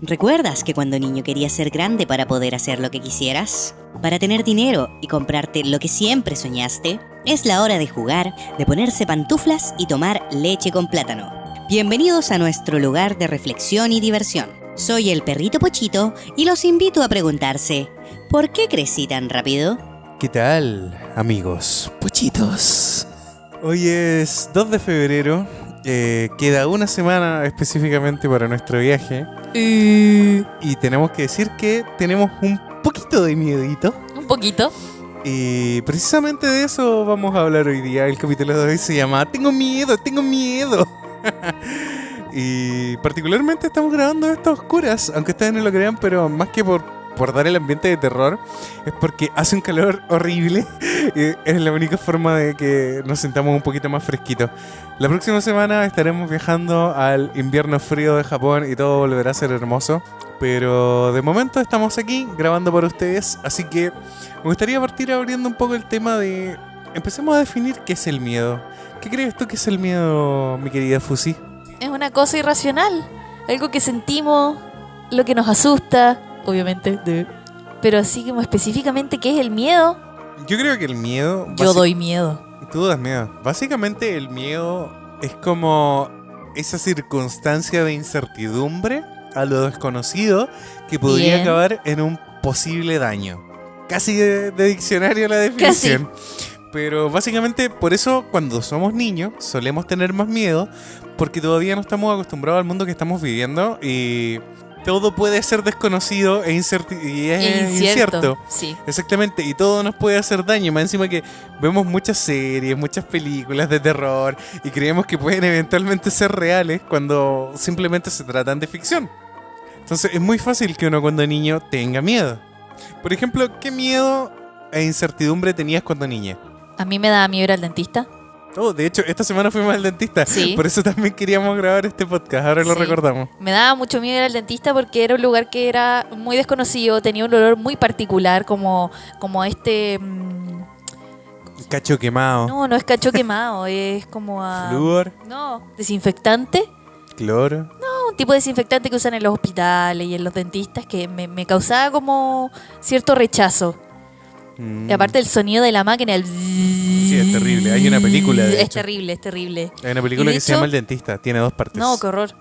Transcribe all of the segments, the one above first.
¿Recuerdas que cuando niño querías ser grande para poder hacer lo que quisieras? Para tener dinero y comprarte lo que siempre soñaste. Es la hora de jugar, de ponerse pantuflas y tomar leche con plátano. Bienvenidos a nuestro lugar de reflexión y diversión. Soy el perrito Pochito y los invito a preguntarse, ¿por qué crecí tan rápido? ¿Qué tal, amigos pochitos? Hoy es 2 de febrero. Queda una semana específicamente para nuestro viaje. Y tenemos que decir que tenemos un poquito de miedito. Un poquito. Y precisamente de eso vamos a hablar hoy día. El capítulo de hoy se llama Tengo miedo. Y particularmente estamos grabando esto a oscuras, aunque ustedes no lo crean, pero más que por dar el ambiente de terror, es porque hace un calor horrible y es la única forma de que nos sintamos un poquito más fresquitos. La próxima semana estaremos viajando al invierno frío de Japón y todo volverá a ser hermoso, pero de momento estamos aquí grabando para ustedes, así que me gustaría partir abriendo un poco el tema de... Empecemos a definir qué es el miedo. ¿Qué crees tú que es el miedo, mi querida Fusi? Es una cosa irracional. Algo que sentimos, lo que nos asusta, obviamente. Pero así como específicamente, ¿qué es el miedo? Yo creo que el miedo... Yo doy miedo. Tú das miedo. Básicamente el miedo es como esa circunstancia de incertidumbre a lo desconocido que podría acabar en un posible daño. Casi de diccionario la definición. Casi. Pero básicamente por eso cuando somos niños solemos tener más miedo porque todavía no estamos acostumbrados al mundo que estamos viviendo y todo puede ser desconocido e incierto. Sí. Exactamente, y todo nos puede hacer daño. Más encima que vemos muchas series, muchas películas de terror y creemos que pueden eventualmente ser reales cuando simplemente se tratan de ficción. Entonces es muy fácil que uno cuando niño tenga miedo. Por ejemplo, ¿qué miedo e incertidumbre tenías cuando niña? A mí me daba miedo ir al dentista. Oh, de hecho, esta semana fuimos al dentista. Sí. Por eso también queríamos grabar este podcast. Ahora lo recordamos. Me daba mucho miedo ir al dentista porque era un lugar que era muy desconocido. Tenía un olor muy particular, como este... Cacho quemado. No es cacho quemado. Es como a... ¿Flúor? No, desinfectante. ¿Cloro? No, un tipo de desinfectante que usan en los hospitales y en los dentistas que me causaba como cierto rechazo. Y aparte el sonido de la máquina, el... Sí, es terrible. Hay una película de Es terrible. Hay una película que se llama El Dentista. Tiene 2 partes. No, qué horror.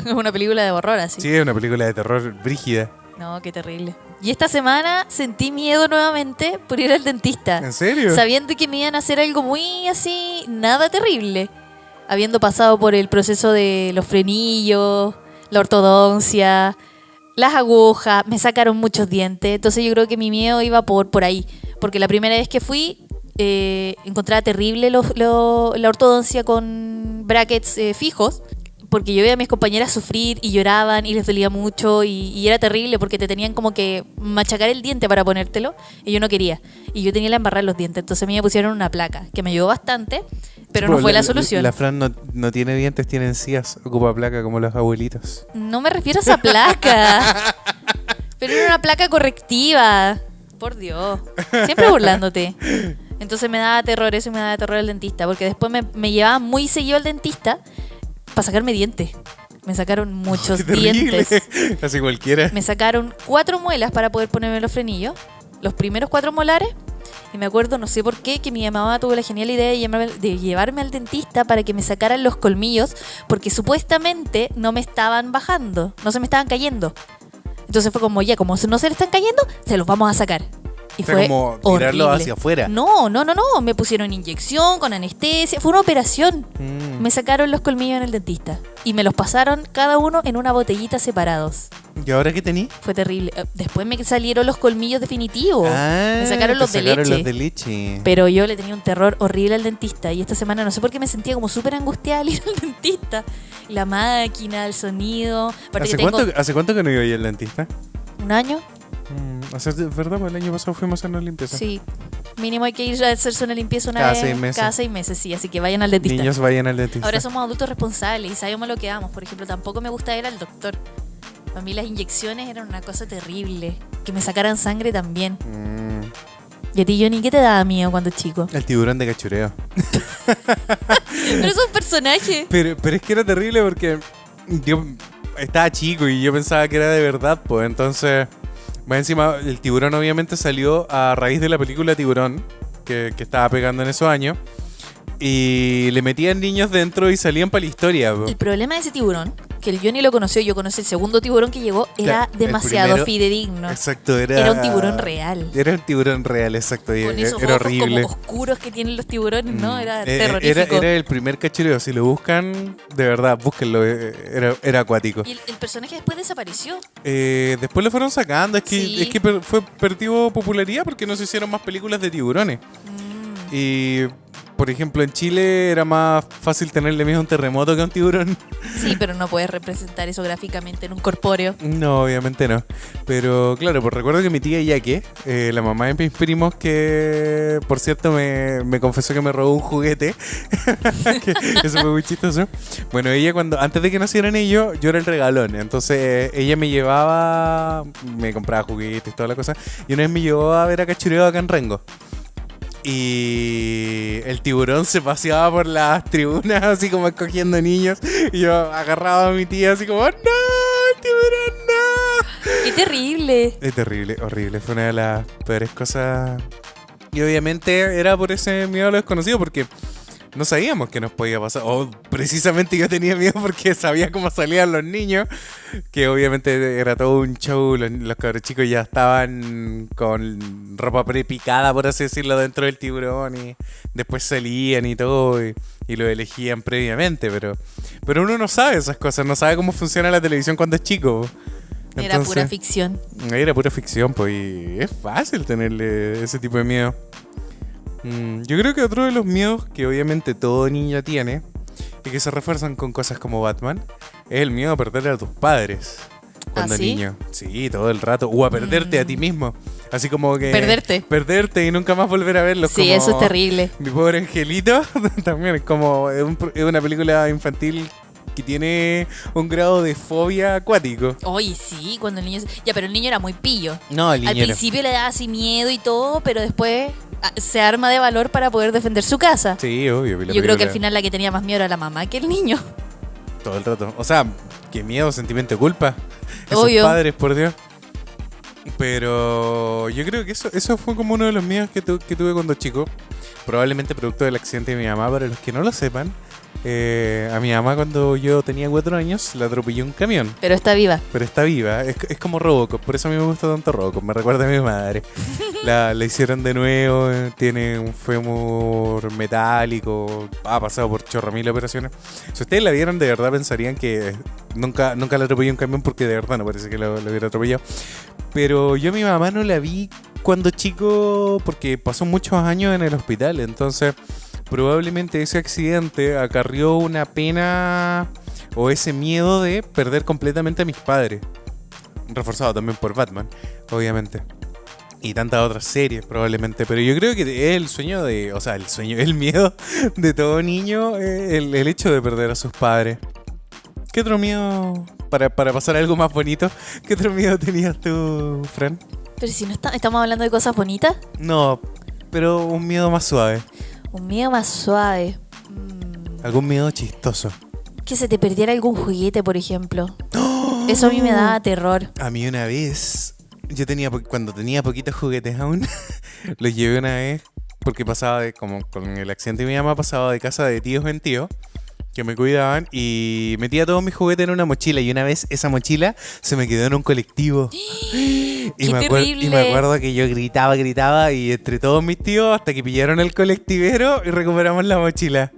Es una película de horror así. Sí, es una película de terror brígida. No, qué terrible. Y esta semana sentí miedo nuevamente por ir al dentista. ¿En serio? Sabiendo que me iban a hacer algo muy así, nada terrible. Habiendo pasado por el proceso de los frenillos, la ortodoncia, las agujas, me sacaron muchos dientes. Entonces yo creo que mi miedo iba por ahí. Porque la primera vez que fui, encontraba terrible la ortodoncia con brackets fijos. Porque yo veía a mis compañeras sufrir y lloraban y les dolía mucho y era terrible porque te tenían como que machacar el diente para ponértelo y yo no quería. Y yo tenía que embarrar los dientes, entonces a mí me pusieron una placa que me ayudó bastante, pero no fue la solución. La Fran no tiene dientes, tiene encías, ocupa placa como los abuelitos. No me refiero a esa placa, pero era una placa correctiva. Por Dios, siempre burlándote. Entonces me daba terror eso y me daba terror el dentista, porque después me llevaba muy seguido al dentista para sacarme dientes. Me sacaron muchos dientes. Así cualquiera. Me sacaron 4 muelas para poder ponerme los frenillos. Los primeros 4 molares. Y me acuerdo, no sé por qué, que mi mamá tuvo la genial idea de llevarme al dentista para que me sacaran los colmillos. Porque supuestamente no me estaban bajando. No se me estaban cayendo. Entonces fue como, ya, como no se le están cayendo, se los vamos a sacar. Y o sea, fue como tirarlo horrible. hacia afuera. No. Me pusieron inyección con anestesia. Fue una operación. Me sacaron los colmillos en el dentista. Y me los pasaron cada uno en una botellita separados. ¿Y ahora qué tení? Fue terrible. Después me salieron los colmillos definitivos. Me sacaron los de leche. Pero yo le tenía un terror horrible al dentista. Y esta semana no sé por qué me sentía como súper angustiada al ir al dentista. La máquina, el sonido. ¿Hace cuánto que no iba yo al dentista? ¿1 año? O sea, es verdad, pues el año pasado fuimos a hacer una limpieza. Sí. Mínimo hay que ir a hacerse una limpieza cada 6 meses. Cada 6 meses, sí. Así que vayan al dentista. Niños, vayan al dentista. Ahora somos adultos responsables y sabemos lo que damos. Por ejemplo, tampoco me gusta ir al doctor. Para mí las inyecciones eran una cosa terrible. Que me sacaran sangre también. ¿Y a ti, Johnny, qué te daba miedo cuando chico? El tiburón de cachureo. Pero es un personaje. Pero es que era terrible porque yo estaba chico y yo pensaba que era de verdad, pues entonces... Más encima, el tiburón obviamente salió a raíz de la película Tiburón, que estaba pegando en esos años. Y le metían niños dentro y salían para la historia. Po. El problema de ese tiburón, que el Johnny lo conoció, yo conocí el segundo tiburón que llegó, era El demasiado primero, fidedigno. Exacto, Era un tiburón real. Era un tiburón real, exacto. Y Con esos era ojos horrible. como oscuros que tienen los tiburones, ¿no? Era Era, terrorífico. era el primer cachureo. Si lo buscan, de verdad, búsquenlo. Era acuático. Y el personaje después desapareció. Después lo fueron sacando. Sí. Es que fue perdió popularidad porque no se hicieron más películas de tiburones. Y, por ejemplo, en Chile era más fácil tenerle miedo a un terremoto que a un tiburón. Sí, pero no puedes representar eso gráficamente en un corpóreo. No, obviamente no. Pero claro, pues recuerdo que mi tía Yaque, la mamá de mis primos, que por cierto me confesó que me robó un juguete. Que eso fue muy chistoso. Bueno, ella antes de que nacieran ellos, yo era el regalón. Entonces ella me llevaba, me compraba juguetes y toda la cosa. Y una vez me llevó a ver a Cachureo acá en Rengo. Y el tiburón se paseaba por las tribunas así como escogiendo niños. Y yo agarraba a mi tía así como, ¡no! ¡El tiburón no! ¡Qué terrible! Es terrible, horrible. Fue una de las peores cosas. Y obviamente era por ese miedo a lo desconocido porque no sabíamos qué nos podía pasar. O precisamente yo tenía miedo porque sabía cómo salían los niños. Que obviamente era todo un show. Los cabros chicos ya estaban con ropa prepicada, por así decirlo, dentro del tiburón. Y después salían y todo. Y lo elegían previamente. Pero uno no sabe esas cosas. No sabe cómo funciona la televisión cuando es chico. Era pura ficción. Era pura ficción, pues. Y es fácil tenerle ese tipo de miedo. Yo creo que otro de los miedos que obviamente todo niño tiene y que se refuerzan con cosas como Batman es el miedo a perder a tus padres cuando ¿Ah, sí? niño. Sí, todo el rato. O a perderte a ti mismo. Así como que... Perderte y nunca más volver a verlos. Sí, como eso es terrible. Mi pobre angelito también es como... Es una película infantil que tiene un grado de fobia acuático. Oye, sí, cuando el niño... Ya, pero el niño era muy pillo. No, el niño Al principio le daba así miedo y todo, pero después se arma de valor para poder defender su casa. Sí, obvio. Yo creo que al final la que tenía más miedo era la mamá que el niño. Todo el rato. O sea, qué miedo, sentimiento de culpa. Esos Obvio. padres, por Dios. Pero yo creo que eso fue como uno de los miedos que tuve cuando chico. Probablemente producto del accidente de mi mamá. Para los que no lo sepan, a mi mamá cuando yo tenía 4 años la atropelló un camión. Pero está viva. Pero está viva, es como Robocop. Por eso a mí me gusta tanto Robocop. Me recuerda a mi madre. La hicieron de nuevo. Tiene un fémur metálico. Ha pasado por chorro mil operaciones. Si ustedes la vieron, de verdad pensarían que nunca la atropelló un camión, porque de verdad no parece que lo hubiera atropellado. Pero yo a mi mamá no la vi cuando chico porque pasó muchos años en el hospital. Entonces probablemente ese accidente acarrió una pena o ese miedo de perder completamente a mis padres. Reforzado también por Batman, obviamente. Y tantas otras series probablemente. Pero yo creo que es el sueño de... O sea, el miedo de todo niño, el hecho de perder a sus padres. ¿Qué otro miedo, para pasar a algo más bonito, qué otro miedo tenías tú, Fran? Pero si no estamos hablando de cosas bonitas. No, pero un miedo más suave. Un miedo más suave. Algún miedo chistoso. Que se te perdiera algún juguete, por ejemplo. Eso a mí me daba terror. A mí una vez, cuando tenía poquitos juguetes aún, los llevé una vez porque pasaba como con el accidente de mi mamá, pasaba de casa de tíos en tío que me cuidaban y metía todos mis juguetes en una mochila y una vez esa mochila se me quedó en un colectivo. Y terrible! Y me acuerdo que yo gritaba y entre todos mis tíos hasta que pillaron el colectivero y recuperamos la mochila.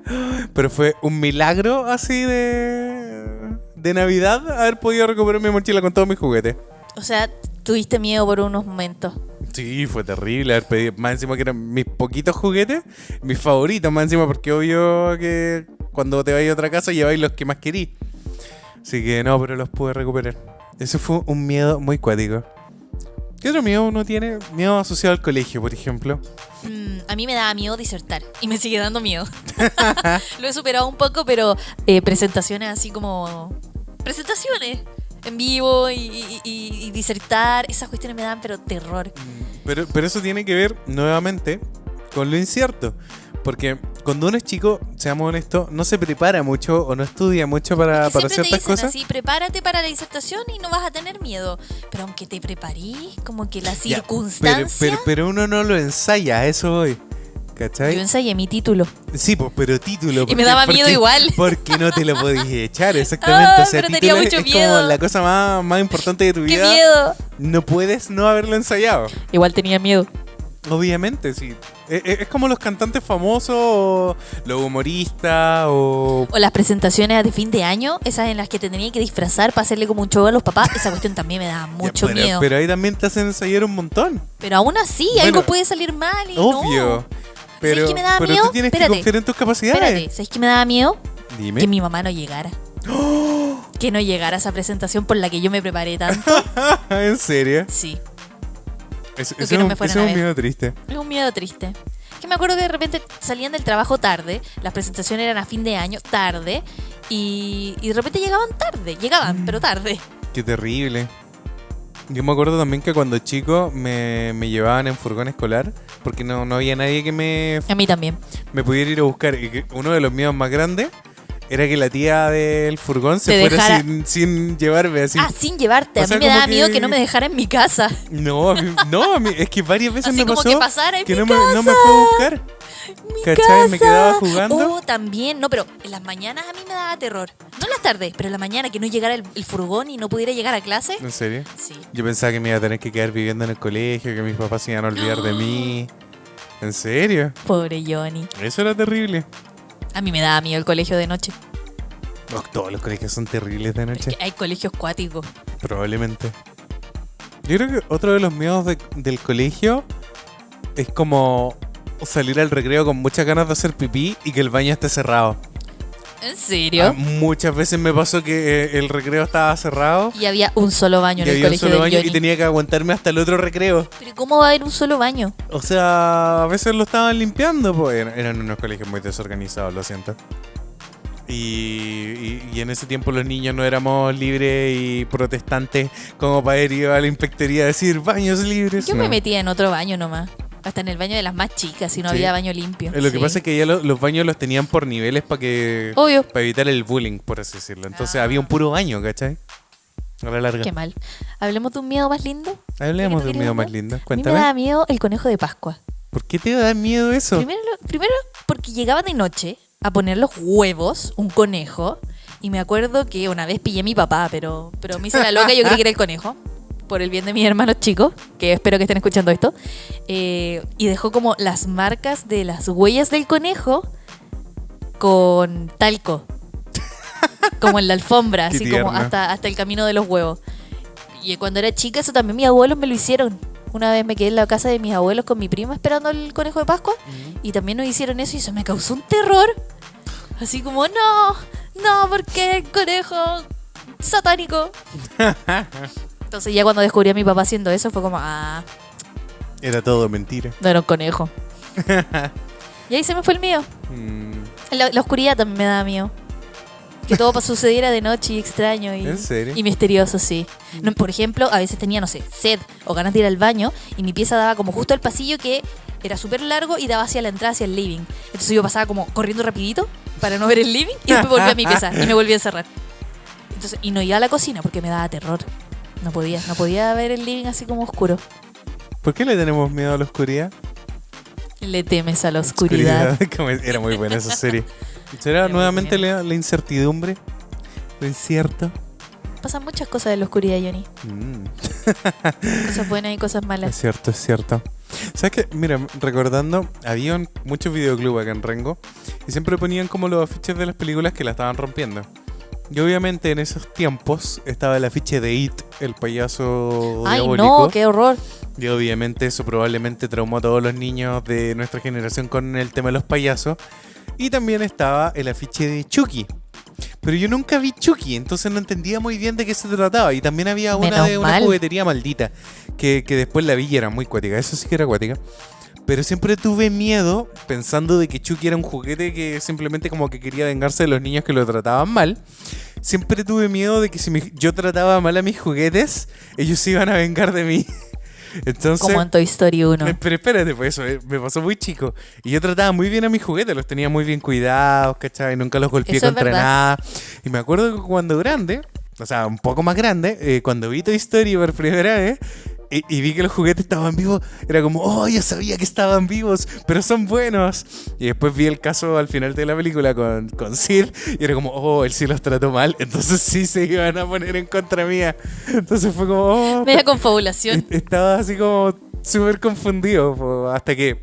Pero fue un milagro así de Navidad haber podido recuperar mi mochila con todos mis juguetes. O sea, tuviste miedo por unos momentos. Sí, fue terrible haber pedido, más encima que eran mis poquitos juguetes, mis favoritos más encima, porque obvio que cuando te vayas a otra casa lleváis los que más querís. Así que no, pero los pude recuperar. Eso fue un miedo muy cuático. ¿Qué otro miedo uno tiene? Miedo asociado al colegio, por ejemplo. A mí me daba miedo disertar y me sigue dando miedo. Lo he superado un poco, pero presentaciones así como... Presentaciones en vivo y disertar, esas cuestiones me dan pero terror. Pero eso tiene que ver nuevamente con lo incierto. Porque cuando uno es chico, seamos honestos, no se prepara mucho o no estudia mucho para Siempre te ciertas dicen cosas. así, prepárate para la disertación y no vas a tener miedo. Pero aunque te preparís, como que la Ya, circunstancia... pero uno no lo ensaya, a eso voy. Yo ¿Cachai? ensayé mi título. Sí, pues, pero título. Y me daba miedo igual. Porque no te lo podías echar, exactamente. Ah, O sea, pero tenía título mucho es miedo. como la cosa más importante de tu ¡Qué vida. miedo! No puedes no haberlo ensayado. Igual tenía miedo. Obviamente, sí. Es como los cantantes famosos, o los humoristas, o... O las presentaciones de fin de año, esas en las que te tenías que disfrazar para hacerle como un show a los papás. Esa cuestión también me daba mucho Ya, pero, miedo. Pero ahí también te hacen ensayar un montón. Pero aún así, Bueno, algo puede salir mal y Obvio. no. Pero, ¿Sabes qué me daba pero miedo? tú tienes Espérate. que confiar en tus capacidades. Espérate, ¿sabes qué me daba miedo? Dime. Que mi mamá no llegara. Que no llegara a esa presentación por la que yo me preparé tanto. ¿En serio? Sí, Ese que no me fueran es a un ver. miedo triste. es un miedo triste. Que me acuerdo que de repente salían del trabajo tarde, las presentaciones eran a fin de año, tarde, y de repente llegaban tarde. Llegaban, pero tarde. Qué terrible. Yo me acuerdo también que cuando chico me llevaban en furgón escolar porque no había nadie que A mí también. me pudiera ir a buscar. Y que uno de los miedos más grandes era que la tía del furgón se Te fuera dejara- sin llevarme así. Ah, sin llevarte. O A sea, mí me como daba miedo que- que no me dejara en mi casa. No, a mí es que varias veces Así me como pasó que pasara en que mi no me fue a buscar. Mi ¿Cachai? Me casa. quedaba jugando. Oh, también. No, pero en las mañanas a mí me daba terror. No en las tardes, pero en la mañana que no llegara el furgón y no pudiera llegar a clase. ¿En serio? Sí. Yo pensaba que me iba a tener que quedar viviendo en el colegio, que mis papás se iban a olvidar de mí. ¿En serio? Pobre Johnny. Eso era terrible. A mí me daba miedo el colegio de noche. Oh, todos los colegios son terribles de Es noche. que hay colegios cuáticos. Probablemente. Yo creo que otro de los miedos del colegio es como salir al recreo con muchas ganas de hacer pipí y que el baño esté cerrado. ¿En serio? Muchas veces me pasó que el recreo estaba cerrado Y había un solo baño y en el había un colegio solo de baño Johnny. y tenía que aguantarme hasta el otro recreo. Pero ¿cómo va a haber un solo baño? O sea, a veces lo estaban limpiando, pues eran unos colegios muy desorganizados, lo siento. Y en ese tiempo los niños no éramos libres y protestantes como para ir a la inspectoría a decir baños libres. Yo No. me metía en otro baño nomás. Hasta en el baño de las más chicas, y no Sí. había baño limpio. Lo que Sí. pasa es que ya los baños los tenían por niveles Obvio. para evitar el bullying, por así decirlo. Entonces Ah. había un puro baño, ¿cachai? A la larga. Qué mal. ¿Hablemos de un miedo más lindo? Hablemos ¿Qué de tú un miedo querías más hablar? lindo. A mí me Cuéntame. daba miedo el conejo de Pascua. ¿Por qué te da miedo eso? Primero porque llegaba de noche a poner los huevos, un conejo, y me acuerdo que una vez pillé a mi papá, pero me hice la loca y yo creí que era el conejo, por el bien de mis hermanos chicos, que espero que estén escuchando esto, y dejó como las marcas de las huellas del conejo con talco, como en la alfombra, Qué así como tierno. hasta el camino de los huevos. Y cuando era chica, eso también mis abuelos me lo hicieron. Una vez me quedé en la casa de mis abuelos con mi prima esperando el conejo de Pascua y también nos hicieron eso y eso me causó un terror. Así como, no, porque el conejo satánico. Entonces ya cuando descubrí a mi papá haciendo eso fue como, Era todo mentira. no era un conejo. Y ahí se me fue el mío. Mm, La oscuridad también me daba miedo. Que todo sucediera de noche y extraño y, ¿En serio? y misterioso, sí. No, por ejemplo, a veces tenía, no sé, sed o ganas de ir al baño y mi pieza daba como justo al pasillo que era súper largo y daba hacia la entrada, hacia el living. Entonces yo pasaba como corriendo rapidito para no ver el living y después volví a mi pieza y me volví a encerrar. Entonces, y no iba a la cocina porque me daba terror. No podía ver el living así como oscuro. ¿Por qué le tenemos miedo a la oscuridad? Le temes a la oscuridad. Como era muy buena esa serie. ¿Será Era muy nuevamente buena. la incertidumbre? ¿Lo incierto? Pasan muchas cosas en la oscuridad, Johnny. Cosas buenas y cosas malas. Es cierto, es cierto. ¿Sabes qué? Mira, recordando, había muchos videoclubs acá en Rengo y siempre ponían como los afiches de las películas que la estaban rompiendo. Y obviamente en esos tiempos estaba el afiche de It, el payaso Ay, diabólico. no, qué horror. Y obviamente eso probablemente traumó a todos los niños de nuestra generación con el tema de los payasos. Y también estaba el afiche de Chucky. Pero yo nunca vi Chucky, entonces no entendía muy bien de qué se trataba. Y también había una Menos de una mal. juguetería maldita, que después la vi y era muy cuática. Eso sí que era cuática. Pero siempre tuve miedo pensando de que Chucky era un juguete que simplemente como que quería vengarse de los niños que lo trataban mal. Siempre tuve miedo de que si yo trataba mal a mis juguetes, ellos se iban a vengar de mí. Entonces, Como en Toy Story 1. pero espérate, pues eso me pasó muy chico. Y yo trataba muy bien a mis juguetes, los tenía muy bien cuidados, ¿cachai? Nunca los golpeé Eso es contra verdad. nada. Y me acuerdo que cuando grande, o sea, un poco más grande, cuando vi Toy Story por primera vez, y vi que los juguetes estaban vivos, era como, oh, yo sabía que estaban vivos, pero son buenos. Y después vi el caso al final de la película con Sid, y era como, oh, él sí los trató mal, entonces sí se iban a poner en contra mía. Entonces fue como, oh, Media confabulación. estaba así como súper confundido, hasta que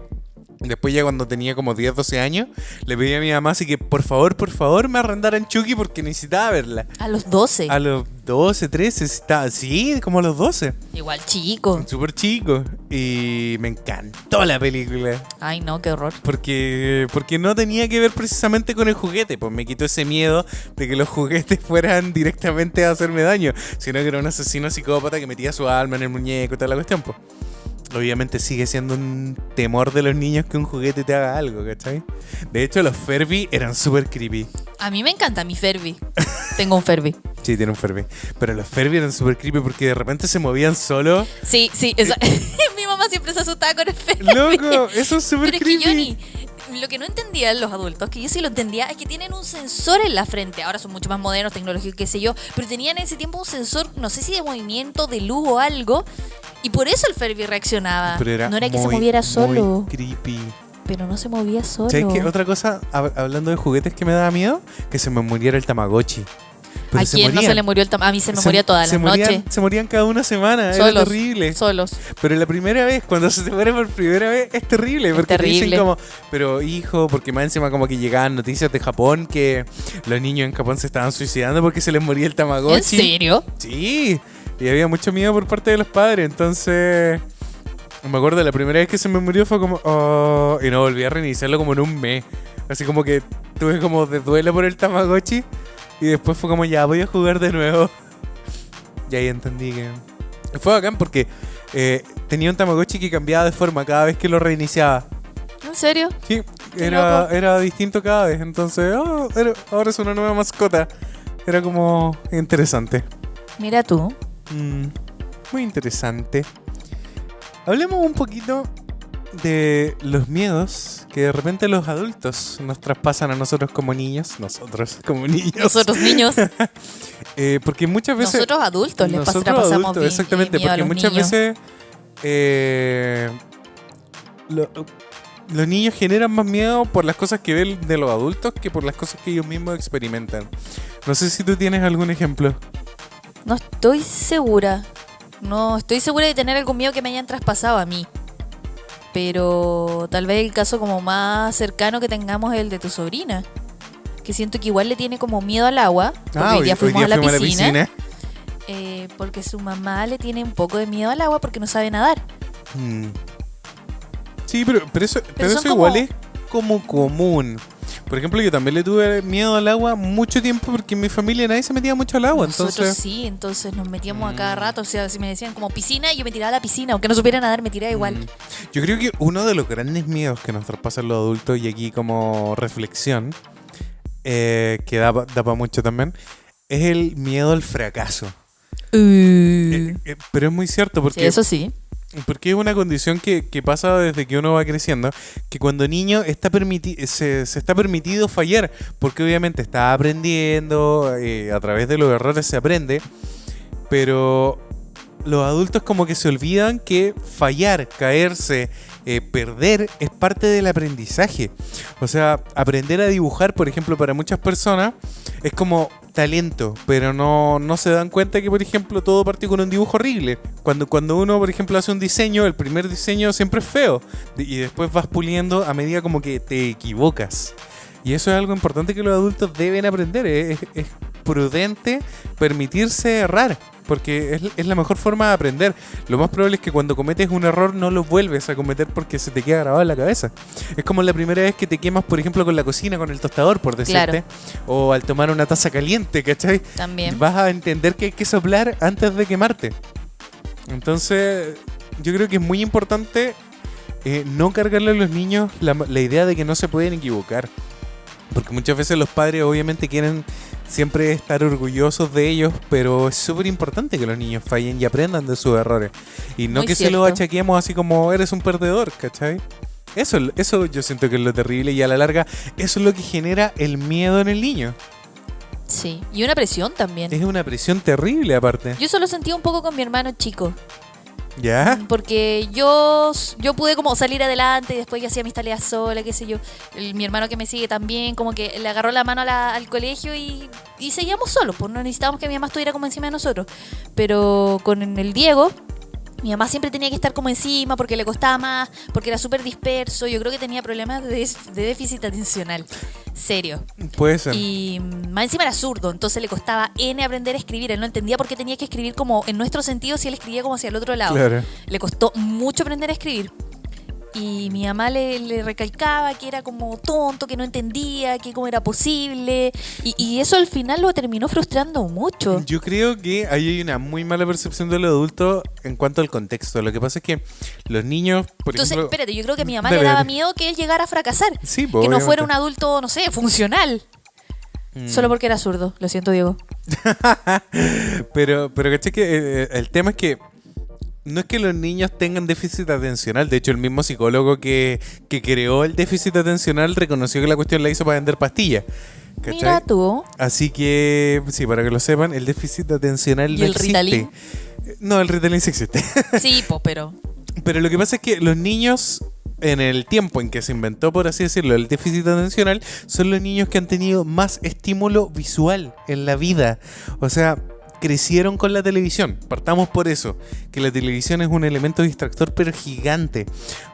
después ya cuando tenía como 10, 12 años, le pedí a mi mamá así que por favor me arrendaran Chucky porque necesitaba verla. A los 12. A los 12, 13, estaba, sí, como a los 12. Igual chico. Súper chico. Y me encantó la película. Ay, no, qué horror. Porque no tenía que ver precisamente con el juguete. Pues me quitó ese miedo de que los juguetes fueran directamente a hacerme daño. Sino que era un asesino psicópata que metía su alma en el muñeco y toda la cuestión. Pues. Obviamente sigue siendo un temor de los niños que un juguete te haga algo, ¿cachai? De hecho, los Furby eran súper creepy. A mí me encanta mi Furby. Tengo un Furby. Sí, tiene un Furby. Pero los Furby eran súper creepy porque de repente se movían solos. Sí, mi mamá siempre se asustaba con el Furby. Loco, eso es súper Pero es que creepy. Johnny, lo que no entendían los adultos, que yo sí lo entendía, es que tienen un sensor en la frente. Ahora son mucho más modernos, tecnológicos, qué sé yo, pero tenían en ese tiempo un sensor, no sé si de movimiento, de luz o algo, y por eso el Furby reaccionaba. Pero No era que se moviera solo, muy creepy. pero no se movía solo. ¿Sabes qué? Otra cosa, hablando de juguetes que me daba miedo, que se me muriera el Tamagotchi. Pero ¿A quién no se le murió el A mí se me moría todas las noches. Se morían cada una semana, era Solos, terrible. solos. Pero la primera vez, cuando se te muere por primera vez, es terrible. Porque te terrible. dicen como, pero hijo, porque más encima como que llegaban noticias de Japón que los niños en Japón se estaban suicidando porque se les moría el Tamagotchi. ¿En serio? Sí, y había mucho miedo por parte de los padres, entonces... Me acuerdo, la primera vez que se me murió fue como... Oh, y no volví a reiniciarlo como en un mes. Así como que tuve como de duelo por el Tamagotchi. Y después fue como, ya, voy a jugar de nuevo. Y ahí entendí que... Fue bacán porque tenía un Tamagotchi que cambiaba de forma cada vez que lo reiniciaba. ¿En serio? Sí, Qué era distinto cada vez. Entonces, ahora es una nueva mascota. Era como interesante. Mira tú. Muy interesante. Hablemos un poquito de los miedos que de repente los adultos nos traspasan a nosotros como niños. Nosotros como niños. Nosotros niños. Porque muchas veces... Nosotros adultos les nosotros pasamos adultos, bien, exactamente, miedo a porque los muchas niños. veces los niños generan más miedo por las cosas que ven de los adultos que por las cosas que ellos mismos experimentan. No sé si tú tienes algún ejemplo. No estoy segura. No estoy segura de tener algún miedo que me hayan traspasado a mí. Pero tal vez el caso como más cercano que tengamos es el de tu sobrina. Que siento que igual le tiene como miedo al agua. Porque hoy día fuimos a la piscina. Porque su mamá le tiene un poco de miedo al agua porque no sabe nadar. Sí, pero eso son igual como- es como común. Por ejemplo, yo también le tuve miedo al agua mucho tiempo porque en mi familia nadie se metía mucho al agua. Nosotros Entonces, sí, entonces nos metíamos a cada rato. O sea, si me decían como piscina, yo me tiraba a la piscina. Aunque no supiera nadar, me tiraba igual. yo creo que uno de los grandes miedos que nos traspasan los adultos, y aquí como reflexión, que da para mucho también, es el miedo al fracaso. Pero es muy cierto porque... Sí, eso sí. Porque es una condición que pasa desde que uno va creciendo, que cuando niño se está permitido fallar, porque obviamente está aprendiendo, a través de los errores se aprende, pero los adultos como que se olvidan que fallar, caerse, perder es parte del aprendizaje. O sea, aprender a dibujar, por ejemplo, para muchas personas es como talento, pero no se dan cuenta que, por ejemplo, todo partió con un dibujo horrible. Cuando uno, por ejemplo, hace un diseño, el primer diseño siempre es feo y después vas puliendo a medida como que te equivocas. Y eso es algo importante que los adultos deben aprender. Es prudente permitirse errar, porque es la mejor forma de aprender. Lo más probable es que cuando cometes un error no lo vuelves a cometer porque se te queda grabado en la cabeza. Es como la primera vez que te quemas, por ejemplo, con la cocina, con el tostador, por decirte. Claro. O al tomar una taza caliente, ¿cachai? También. Vas a entender que hay que soplar antes de quemarte. Entonces, yo creo que es muy importante no cargarle a los niños la idea de que no se pueden equivocar. Porque muchas veces los padres obviamente quieren siempre estar orgullosos de ellos, pero es súper importante que los niños fallen y aprendan de sus errores. Y no Muy que se cierto. los achaquemos así como eres un perdedor, ¿cachai? Eso yo siento que es lo terrible y a la larga eso es lo que genera el miedo en el niño. Sí, y una presión también. Es una presión terrible aparte. Yo eso lo sentía un poco con mi hermano chico. ¿Ya? Porque yo pude como salir adelante y después yo hacía mis tareas sola, qué sé yo. Mi hermano que me sigue también, como que le agarró la mano al colegio y seguíamos solos, pues no necesitábamos que mi mamá estuviera como encima de nosotros. Pero con el Diego, mi mamá siempre tenía que estar como encima porque le costaba más, porque era súper disperso. Yo creo que tenía problemas de déficit atencional. Serio. Puede ser. Y más encima era zurdo, entonces le costaba N aprender a escribir. Él no entendía por qué tenía que escribir como en nuestro sentido si él escribía como hacia el otro lado. Claro. Le costó mucho aprender a escribir. Y mi mamá le recalcaba que era como tonto, que no entendía, que cómo era posible. Y eso al final lo terminó frustrando mucho. Yo creo que ahí hay una muy mala percepción de los adultos en cuanto al contexto. Lo que pasa es que los niños, por Entonces, ejemplo... espérate, yo creo que a mi mamá Dale, le daba dale. miedo que él llegara a fracasar. Sí, Que pues, no fuera obviamente. un adulto, no sé, funcional. Solo porque era zurdo. Lo siento, Diego. Pero ¿cachai? Que el tema es que no es que los niños tengan déficit atencional. De hecho, el mismo psicólogo que creó el déficit atencional reconoció que la cuestión la hizo para vender pastillas. ¿Cachai? Mira tú. Así que, sí, para que lo sepan, el déficit atencional ¿Y no el existe. Ritalin? No, el Ritalin sí existe. Sí, pues, pero... Pero lo que pasa es que los niños, en el tiempo en que se inventó, por así decirlo, el déficit atencional, son los niños que han tenido más estímulo visual en la vida. O sea, crecieron con la televisión. Partamos por eso, que la televisión es un elemento distractor pero gigante.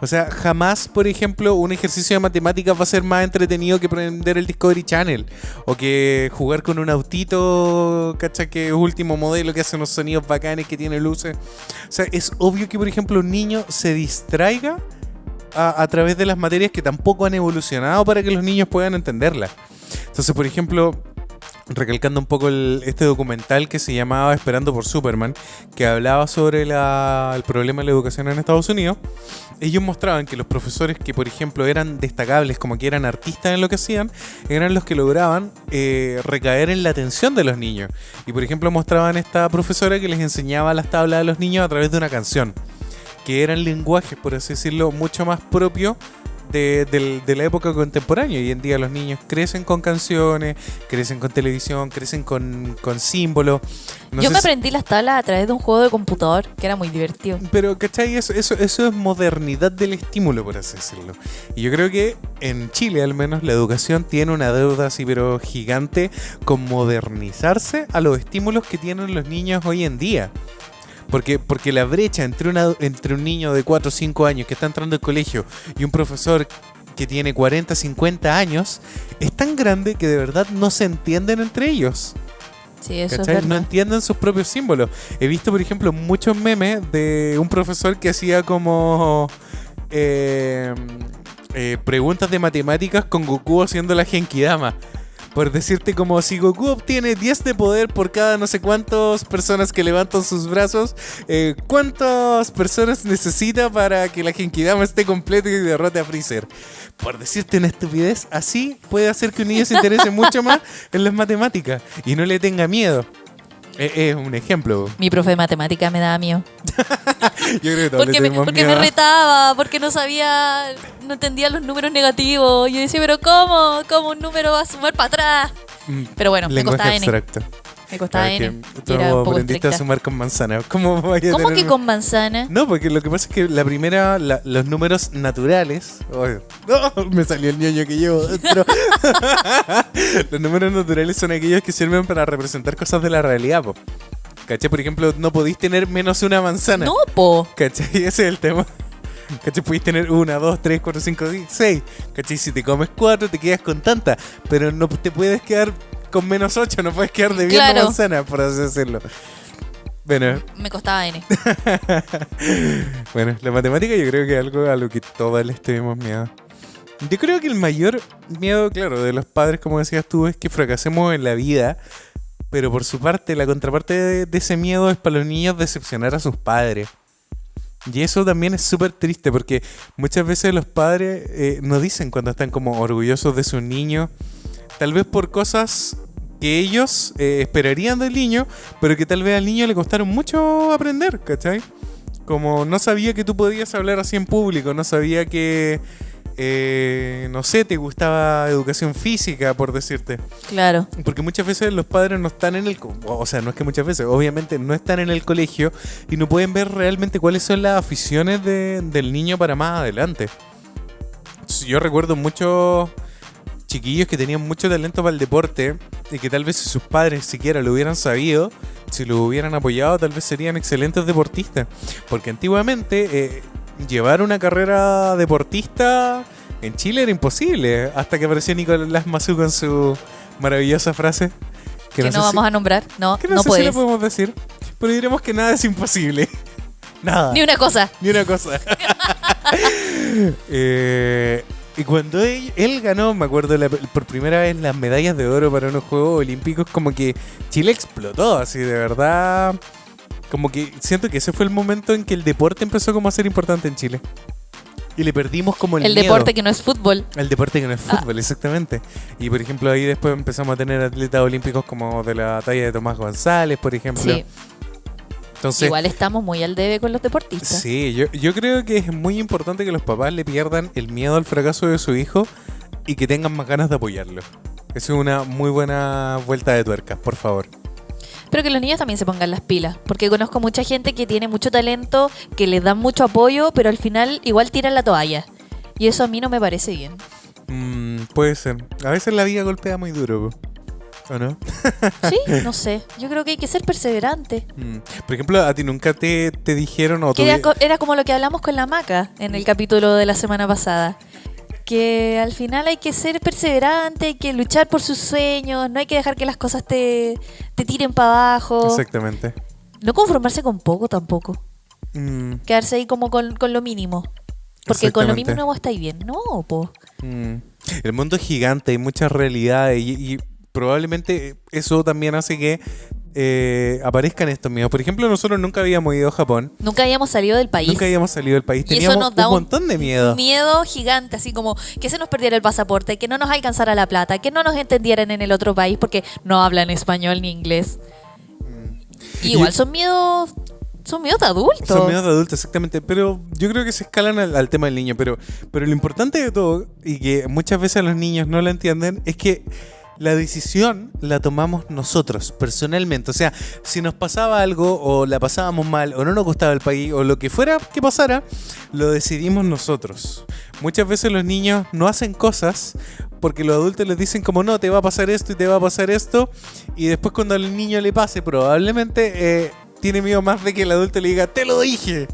O sea, jamás, por ejemplo, un ejercicio de matemáticas va a ser más entretenido que prender el Discovery Channel o que jugar con un autito, ¿cachai? Que es último modelo, que hace unos sonidos bacanes, que tiene luces. O sea, es obvio que, por ejemplo, un niño se distraiga a través de las materias que tampoco han evolucionado para que los niños puedan entenderlas. Entonces, por ejemplo, recalcando un poco este documental que se llamaba Esperando por Superman, que hablaba sobre el problema de la educación en Estados Unidos, ellos mostraban que los profesores que, por ejemplo, eran destacables, como que eran artistas en lo que hacían, eran los que lograban recaer en la atención de los niños. Y, por ejemplo, mostraban esta profesora que les enseñaba las tablas a los niños a través de una canción, que eran lenguajes, por así decirlo, mucho más propios de la época contemporánea. Hoy en día los niños crecen con canciones, crecen con televisión, crecen con símbolos. No Yo sé me si- aprendí las tablas a través de un juego de computador que era muy divertido. Pero, ¿cachai? Eso es modernidad del estímulo, por así decirlo. Y yo creo que en Chile, al menos, la educación tiene una deuda así, pero gigante, con modernizarse a los estímulos que tienen los niños hoy en día. Porque la brecha entre un niño de 4 o 5 años que está entrando al colegio y un profesor que tiene 40, 50 años es tan grande que de verdad no se entienden entre ellos. Sí, eso ¿Cachai? es No verdad. entienden sus propios símbolos. He visto, por ejemplo, muchos memes de un profesor que hacía como preguntas de matemáticas con Goku haciendo la Genkidama. Por decirte, como si Goku obtiene 10 de poder por cada no sé cuántas personas que levantan sus brazos, ¿cuántas personas necesita para que la Genkidama esté completa y derrote a Freezer? Por decirte una estupidez, así puede hacer que un niño se interese mucho más en las matemáticas y no le tenga miedo. Es un ejemplo. Mi profe de matemática me daba miedo. Yo creo que todos le tenemos Porque me miedo. retaba, porque no sabía, no entendía los números negativos. Yo decía, pero ¿cómo? ¿Cómo un número va a sumar para atrás? Pero bueno, me Lenguaje costaba N. abstracto. Me costaba Ah, N. que Y era un tú poco aprendiste a estricta. sumar con manzana. ¿Cómo vaya a ¿Cómo tener que con manzana? No, porque lo que pasa es que los números naturales. ¡No! Me salió el ñoño que llevo dentro. Los números naturales son aquellos que sirven para representar cosas de la realidad, po. ¿Cachai? Por ejemplo, no podéis tener menos una manzana. No, po. ¿Cachai? Ese es el tema. ¿Cachai? Podéis tener 1, 2, 3, 4, 5, 6. ¿Cachai? Si te comes 4, te quedas con tanta. Pero no te puedes quedar con menos 8, no puedes quedar debiendo Claro. manzana, por así decirlo. Bueno, Me costaba N. bueno, la matemática yo creo que es algo a lo que todas les tenemos miedo. Yo creo que el mayor miedo, claro, de los padres, como decías tú, es que fracasemos en la vida. Pero por su parte, la contraparte de ese miedo es para los niños decepcionar a sus padres. Y eso también es súper triste porque muchas veces los padres no dicen cuando están como orgullosos de sus niños. Tal vez por cosas que ellos esperarían del niño, pero que tal vez al niño le costaron mucho aprender, ¿cachai? Como no sabía que tú podías hablar así en público, no sabía que, no sé, te gustaba educación física, por decirte. Claro. Porque muchas veces los padres no están en el... O sea, no es que muchas veces, obviamente no están en el colegio y no pueden ver realmente cuáles son las aficiones del niño para más adelante. Yo recuerdo muchos chiquillos que tenían mucho talento para el deporte y que tal vez si sus padres siquiera lo hubieran sabido, si lo hubieran apoyado, tal vez serían excelentes deportistas. Porque antiguamente llevar una carrera deportista en Chile era imposible, hasta que apareció Nicolás Mazú con su maravillosa frase. Que no vamos a nombrar. No, que no no sé puedes. si la podemos decir, pero diremos que nada es imposible. Nada. Ni una cosa. Ni una cosa. Y cuando él ganó, me acuerdo, por primera vez las medallas de oro para unos Juegos Olímpicos, como que Chile explotó, así de verdad. Como que siento que ese fue el momento en que el deporte empezó como a ser importante en Chile. Y le perdimos como el miedo. Deporte que no es fútbol. El deporte que no es fútbol, exactamente. Y por ejemplo ahí después empezamos a tener atletas olímpicos como de la talla de Tomás González, por ejemplo. Sí. Entonces, Igual estamos muy al debe con los deportistas. sí, yo creo que es muy importante que los papás le pierdan el miedo al fracaso de su hijo y que tengan más ganas de apoyarlo. Eso es una muy buena vuelta de tuerca, por favor. Pero que los niños también se pongan las pilas. Porque conozco mucha gente que tiene mucho talento, que les dan mucho apoyo, pero al final igual tiran la toalla. Y eso a mí no me parece bien. Puede ser. A veces la vida golpea muy duro, ¿o no? Sí, no sé. Yo creo que hay que ser perseverante. Por ejemplo, a ti nunca te dijeron o Que era como lo que hablamos con la Maca en el capítulo de la semana pasada. Que al final hay que ser perseverante, hay que luchar por sus sueños, no hay que dejar que las cosas te tiren para abajo. Exactamente. No conformarse con poco tampoco. Quedarse ahí como con lo mínimo. Porque con lo Exactamente. mínimo no estáis bien. No, po. El mundo es gigante, hay muchas realidades y probablemente eso también hace que aparezcan estos miedos. Por ejemplo, nosotros nunca habíamos ido a Japón. Nunca habíamos salido del país. Nunca habíamos salido del país. Y eso Teníamos nos da un montón de miedo. un miedo gigante, así como que se nos perdiera el pasaporte, que no nos alcanzara la plata, que no nos entendieran en el otro país porque no hablan español ni inglés. Igual son miedos de adultos. Son miedos de adultos, exactamente. Pero yo creo que se escalan al tema del niño. Pero lo importante de todo, y que muchas veces los niños no lo entienden, es que la decisión la tomamos nosotros, personalmente. O sea, si nos pasaba algo, o la pasábamos mal, o no nos gustaba el país, o lo que fuera que pasara, lo decidimos nosotros. Muchas veces los niños no hacen cosas porque los adultos les dicen como no, te va a pasar esto y te va a pasar esto. Y después cuando al niño le pase, probablemente tiene miedo más de que el adulto le diga, te lo dije.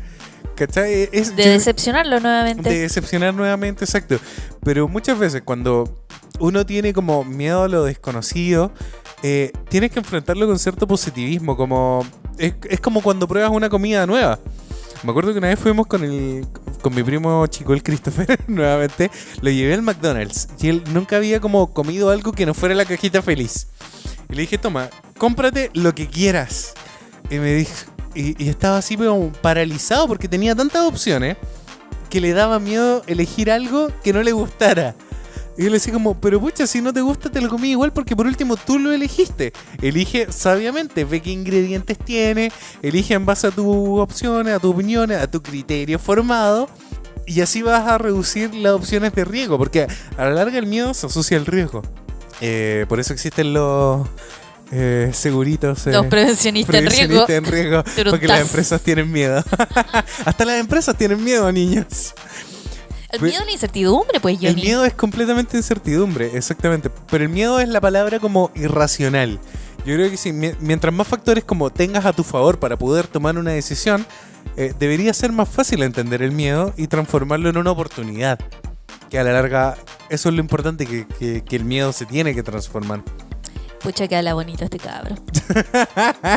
¿Cachai? De decepcionarlo nuevamente. De decepcionar nuevamente, exacto. Pero muchas veces cuando uno tiene como miedo a lo desconocido, tienes que enfrentarlo con cierto positivismo. Como es como cuando pruebas una comida nueva. Me acuerdo que una vez fuimos con mi primo chico, el Christopher, nuevamente. Lo llevé al McDonald's y él nunca había como comido algo que no fuera la cajita feliz. Y le dije, toma, cómprate lo que quieras. Y me dijo... Y estaba así como paralizado porque tenía tantas opciones que le daba miedo elegir algo que no le gustara. Y yo le decía como, pero pucha, si no te gusta te lo comí igual porque por último tú lo elegiste. Elige sabiamente, ve qué ingredientes tiene, elige en base a tus opciones, a tus opiniones, a tu criterio formado. Y así vas a reducir las opciones de riesgo, porque a la larga el miedo se asocia al riesgo. Por eso existen los... seguritos, los prevencionistas en riesgo porque las empresas tienen miedo. Hasta las empresas tienen miedo, niños. El miedo es la incertidumbre, pues, Johnny. El miedo es completamente incertidumbre, exactamente. Pero el miedo es la palabra como irracional. Yo creo que sí, mientras más factores como tengas a tu favor para poder tomar una decisión, debería ser más fácil entender el miedo y transformarlo en una oportunidad. Que a la larga, eso es lo importante, que el miedo se tiene que transformar. Pucha, que habla bonito este cabro.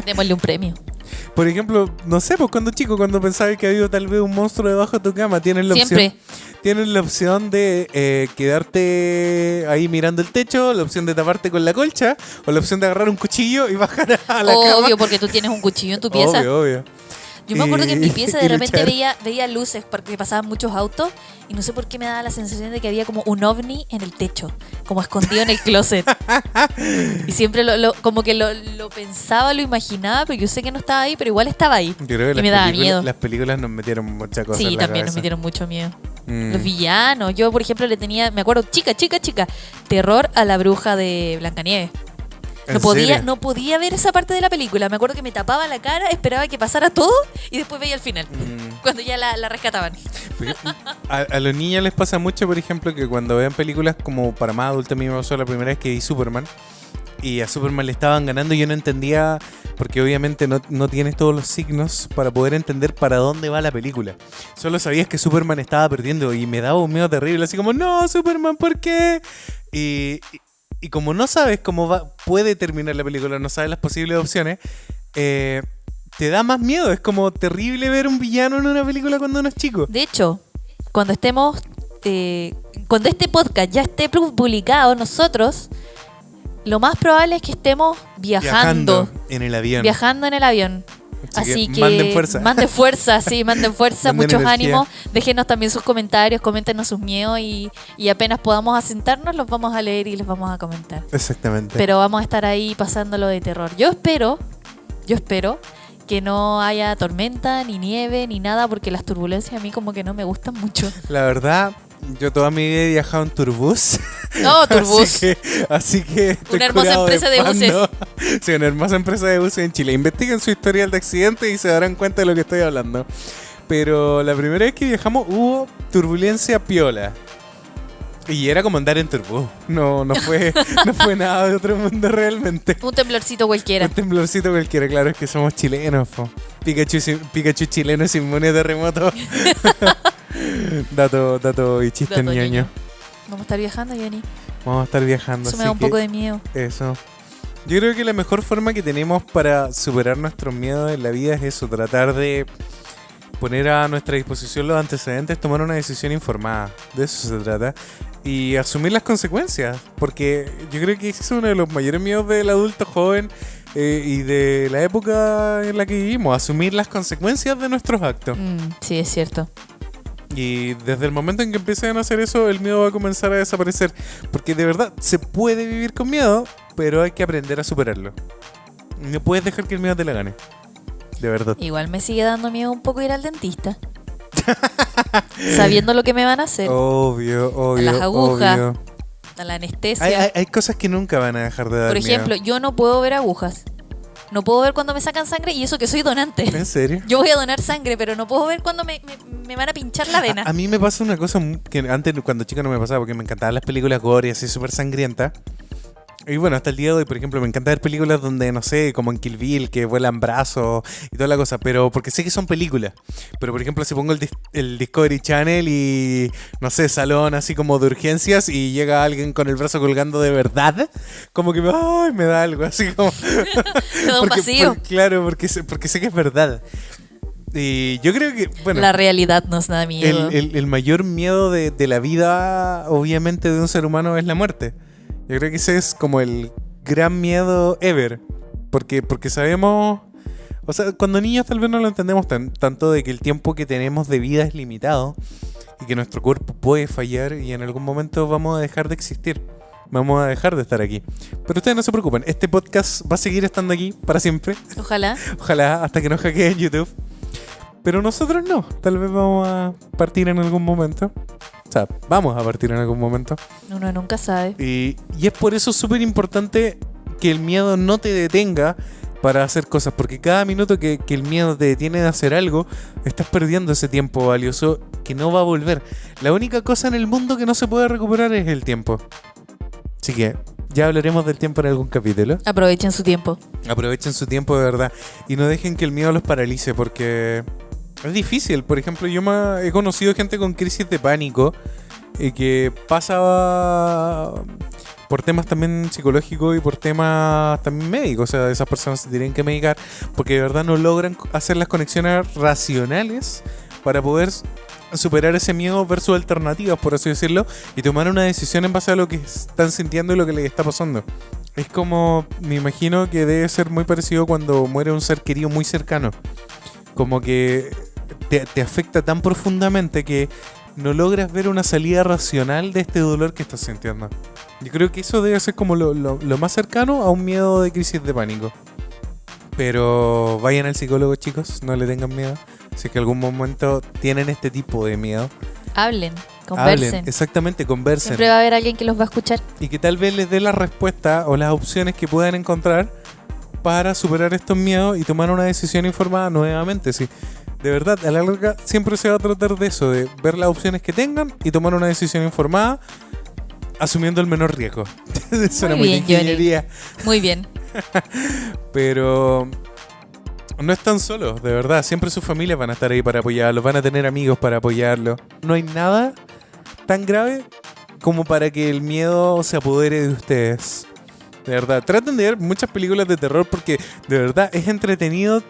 Démosle un premio. Por ejemplo, no sé, pues cuando pensabas que había tal vez un monstruo debajo de tu cama, tienes la opción de quedarte ahí mirando el techo, la opción de taparte con la colcha, o la opción de agarrar un cuchillo y bajar a la cama. Obvio, porque tú tienes un cuchillo en tu pieza. Obvio. Yo me acuerdo que en mi pieza de y repente luchar. veía luces porque pasaban muchos autos y no sé por qué me daba la sensación de que había como un ovni en el techo, como escondido en el closet. Y siempre como que lo pensaba, lo imaginaba, pero yo sé que no estaba ahí, pero igual estaba ahí. Yo creo que Y me daba miedo. las películas nos metieron muchas cosas Sí, en la también nos cabeza. metieron mucho miedo. Mm. Los villanos. Yo, por ejemplo, le tenía, me acuerdo, chica, terror a la bruja de Blancanieves. ¿En serio? No podía ver esa parte de la película. Me acuerdo que me tapaba la cara, esperaba que pasara todo y después veía el final. Cuando ya la rescataban. Porque a los niños les pasa mucho, por ejemplo, que cuando vean películas como para más adultos, a mí me pasó la primera vez que vi Superman y a Superman le estaban ganando y yo no entendía, porque obviamente no tienes todos los signos para poder entender para dónde va la película. Solo sabías que Superman estaba perdiendo y me daba un miedo terrible, así como, no, Superman, ¿por qué? Y como no sabes cómo puede terminar la película, no sabes las posibles opciones, te da más miedo. Es como terrible ver un villano en una película cuando uno es chico. De hecho, cuando estemos, cuando este podcast ya esté publicado, nosotros, lo más probable es que estemos viajando en el avión. viajando en el avión. Así que manden fuerza. Manden fuerza, sí, manden fuerza, Manden muchos energía. ánimos. Déjenos también sus comentarios, coméntenos sus miedos y apenas podamos asentarnos los vamos a leer y los vamos a comentar. Exactamente. Pero vamos a estar ahí pasándolo de terror. Yo espero que no haya tormenta, ni nieve, ni nada, porque las turbulencias a mí como que no me gustan mucho. La verdad, yo toda mi vida he viajado en turbús. No, turbús. Así que estoy Una hermosa curado empresa de buses. espanto. Sí, una hermosa empresa de buses en Chile. Investiguen su historial de accidentes y se darán cuenta de lo que estoy hablando. Pero la primera vez que viajamos hubo turbulencia piola. Y era como andar en turbús. No fue nada de otro mundo realmente. Un temblorcito cualquiera. Un temblorcito cualquiera, claro, es que somos chilenos, po. Pikachu chileno es inmune a terremoto. dato y chiste Dato ñoño. ñoño. Vamos a estar viajando, Yanni. Vamos a estar viajando. Eso me así da un que poco de miedo. Eso. Yo creo que la mejor forma que tenemos para superar nuestros miedos en la vida es eso, tratar de poner a nuestra disposición los antecedentes, tomar una decisión informada. De eso se trata. Y asumir las consecuencias. Porque yo creo que ese es uno de los mayores miedos del adulto joven y de la época en la que vivimos. Asumir las consecuencias de nuestros actos. Sí, es cierto. Y desde el momento en que empiecen a hacer eso, el miedo va a comenzar a desaparecer. Porque de verdad, se puede vivir con miedo, pero hay que aprender a superarlo. No puedes dejar que el miedo te la gane. De verdad. Igual me sigue dando miedo un poco ir al dentista. Sabiendo lo que me van a hacer. Obvio. A las agujas. obvio. A la anestesia. Hay cosas que nunca van a dejar de dar Por miedo. ejemplo, yo no puedo ver agujas. No puedo ver cuando me sacan sangre y eso que soy donante. ¿En serio? Yo voy a donar sangre, pero no puedo ver cuando me van a pinchar la vena. A mí me pasa una cosa que antes, cuando chica, no me pasaba, porque me encantaban las películas gore, así súper sangrientas. Y bueno, hasta el día de hoy, por ejemplo, me encanta ver películas donde, no sé, como en Kill Bill, que vuelan brazos y toda la cosa, pero porque sé que son películas. Pero, por ejemplo, si pongo el Discovery Channel y, no sé, salón así como de urgencias y llega alguien con el brazo colgando de verdad, como que me da algo, así como... Me da un vacío. Claro, porque sé que es verdad. Y yo creo que, bueno... La realidad nos da miedo. El mayor miedo de la vida, obviamente, de un ser humano es la muerte. Yo creo que ese es como el gran miedo ever. Porque sabemos... O sea, cuando niños tal vez no lo entendemos tanto de que el tiempo que tenemos de vida es limitado y que nuestro cuerpo puede fallar y en algún momento vamos a dejar de existir. Vamos a dejar de estar aquí. Pero ustedes no se preocupen, este podcast va a seguir estando aquí para siempre. Ojalá. Ojalá hasta que nos hackeen YouTube. Pero nosotros no. Tal vez vamos a partir en algún momento. O sea, vamos a partir en algún momento. Uno nunca sabe. Y es por eso súper importante que el miedo no te detenga para hacer cosas. Porque cada minuto que el miedo te detiene de hacer algo, estás perdiendo ese tiempo valioso que no va a volver. La única cosa en el mundo que no se puede recuperar es el tiempo. Así que ya hablaremos del tiempo en algún capítulo. Aprovechen su tiempo. Aprovechen su tiempo de verdad. Y no dejen que el miedo los paralice porque... es difícil. Por ejemplo, yo he conocido gente con crisis de pánico que pasa por temas también psicológicos y por temas también médicos. O sea, esas personas se tienen que medicar porque de verdad no logran hacer las conexiones racionales para poder superar ese miedo versus alternativas, por así decirlo, y tomar una decisión en base a lo que están sintiendo y lo que les está pasando. Es como, me imagino que debe ser muy parecido cuando muere un ser querido muy cercano. como que te afecta tan profundamente que no logras ver una salida racional de este dolor que estás sintiendo. Yo creo que eso debe ser como lo más cercano a un miedo de crisis de pánico. Pero vayan al psicólogo, chicos, no le tengan miedo. Si es que algún momento tienen este tipo de miedo, Hablen, conversen. hablen, exactamente, conversen. Siempre va a haber alguien que los va a escuchar. Y que tal vez les dé la respuesta o las opciones que puedan encontrar para superar estos miedos y tomar una decisión informada nuevamente. Sí, de verdad, a la larga siempre se va a tratar de eso, de ver las opciones que tengan y tomar una decisión informada, asumiendo el menor riesgo. Suena muy bien, ingeniería. Muy bien. Pero no están solos, de verdad. Siempre sus familias van a estar ahí para apoyarlos, van a tener amigos para apoyarlos. No hay nada tan grave como para que el miedo se apodere de ustedes. De verdad, traten de ver muchas películas de terror porque de verdad es entretenido.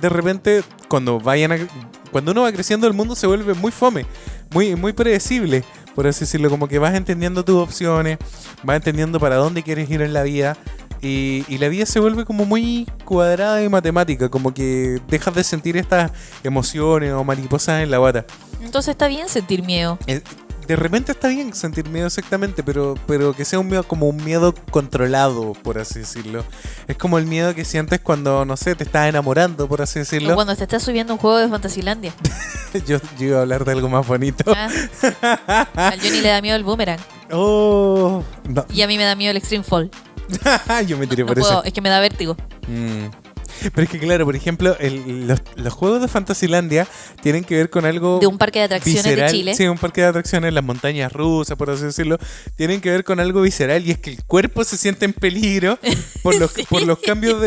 De repente, cuando uno va creciendo, el mundo se vuelve muy fome, muy predecible, por así decirlo. Como que vas entendiendo tus opciones, vas entendiendo para dónde quieres ir en la vida. Y la vida se vuelve como muy cuadrada y matemática, como que dejas de sentir estas emociones o mariposas en la guata. Entonces está bien sentir miedo. De repente está bien sentir miedo, exactamente, pero que sea un miedo como un miedo controlado, por así decirlo. Es como el miedo que sientes cuando, no sé, te estás enamorando, por así decirlo. O cuando te estás subiendo a un juego de Fantasilandia. yo iba a hablar de algo más bonito. Al Johnny le da miedo el boomerang. Oh, no. Y a mí me da miedo el Extreme Fall. Yo me tiré No por puedo, eso. es que me da vértigo. Pero es que claro, por ejemplo, los juegos de Fantasilandia tienen que ver con algo De un parque de atracciones visceral. de Chile. Sí, un parque de atracciones, las montañas rusas, por así decirlo, tienen que ver con algo visceral y es que el cuerpo se siente en peligro por los, Sí. por los cambios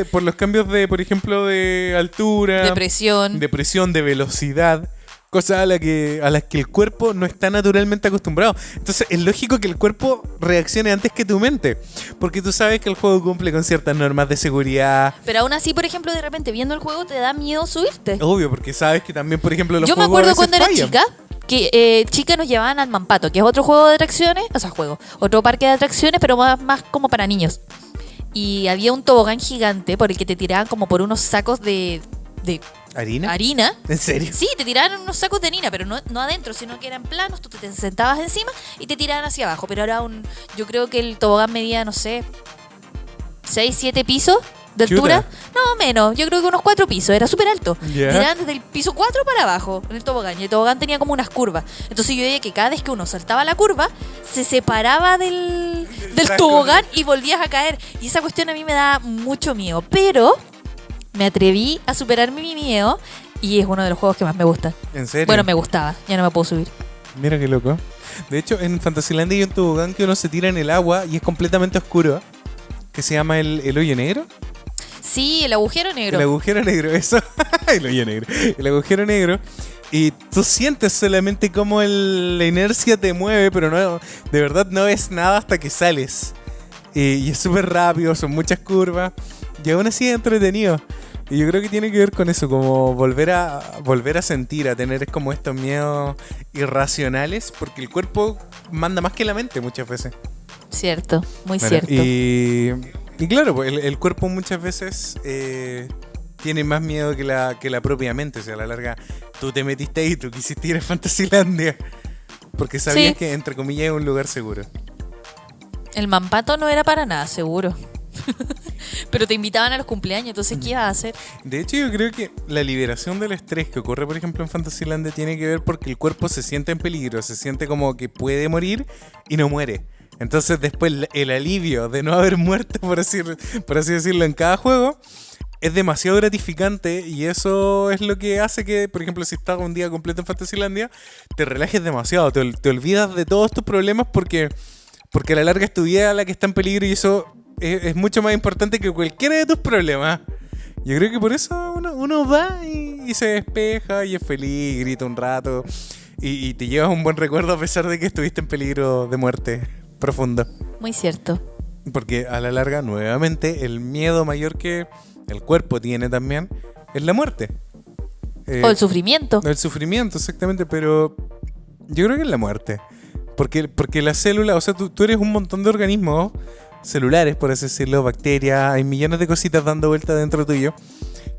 de, por ejemplo, de altura, Depresión. de presión, de velocidad. Cosas a las que el cuerpo no está naturalmente acostumbrado. Entonces es lógico que el cuerpo reaccione antes que tu mente. Porque tú sabes que el juego cumple con ciertas normas de seguridad. Pero aún así, por ejemplo, de repente viendo el juego te da miedo subirte. Obvio, porque sabes que también, por ejemplo, los Yo me juegos acuerdo a veces cuando era fallan. chica, que chica nos llevaban al Mampato, que es otro juego de atracciones, otro parque de atracciones, pero más como para niños. Y había un tobogán gigante por el que te tiraban como por unos sacos de ¿Harina? harina. ¿En serio? Sí, te tiraban unos sacos de harina, pero no adentro, sino que eran planos, tú te sentabas encima y te tiraban hacia abajo. Pero era yo creo que el tobogán medía, no sé, 6, 7 pisos de Chuta. altura. No, menos, yo creo que unos 4 pisos, era súper alto. Ya. Tiraban desde el piso 4 para abajo en el tobogán, y el tobogán tenía como unas curvas. Entonces yo veía que cada vez que uno saltaba la curva, se separaba del saco. tobogán y volvías a caer. Y esa cuestión a mí me da mucho miedo, pero me atreví a superar mi miedo y es uno de los juegos que más me gusta. ¿En serio? Bueno, me gustaba, ya no me puedo subir. Mira qué loco. De hecho, en Fantasylandia hay un tobogán que uno se tira en el agua y es completamente oscuro, que se llama el hoyo negro. Sí, el agujero negro. El agujero negro, eso. El hoyo negro. El agujero negro. Y tú sientes solamente cómo la inercia te mueve, pero no, de verdad no ves nada hasta que sales. Y es súper rápido, son muchas curvas. Y aún así es entretenido. Y yo creo que tiene que ver con eso, como volver a sentir, a tener como estos miedos irracionales, porque el cuerpo manda más que la mente muchas veces. Cierto, muy Bueno, cierto. y claro, pues el cuerpo muchas veces tiene más miedo que la propia mente. O sea, a la larga, tú te metiste ahí, tú quisiste ir a Fantasylandia, porque sabías Sí. que, entre comillas, es un lugar seguro. El Mampato no era para nada seguro. Pero te invitaban a los cumpleaños, entonces ¿qué ibas a hacer? De hecho, yo creo que la liberación del estrés que ocurre, por ejemplo, en Fantasylandia tiene que ver porque el cuerpo se siente en peligro, se siente como que puede morir y no muere. Entonces después el alivio de no haber muerto, por así decirlo, en cada juego, es demasiado gratificante y eso es lo que hace que, por ejemplo, si estás un día completo en Fantasylandia, te relajes demasiado, te olvidas de todos tus problemas porque a la larga es tu vida la que está en peligro y eso es mucho más importante que cualquiera de tus problemas. Yo creo que por eso uno va y se despeja y es feliz, grita un rato y te llevas un buen recuerdo a pesar de que estuviste en peligro de muerte profundo. Muy cierto. Porque a la larga, nuevamente, el miedo mayor que el cuerpo tiene también es la muerte. O el sufrimiento. El sufrimiento, exactamente, pero yo creo que es la muerte. Porque la célula, o sea, tú eres un montón de organismos celulares, por así decirlo, bacterias, hay millones de cositas dando vuelta dentro tuyo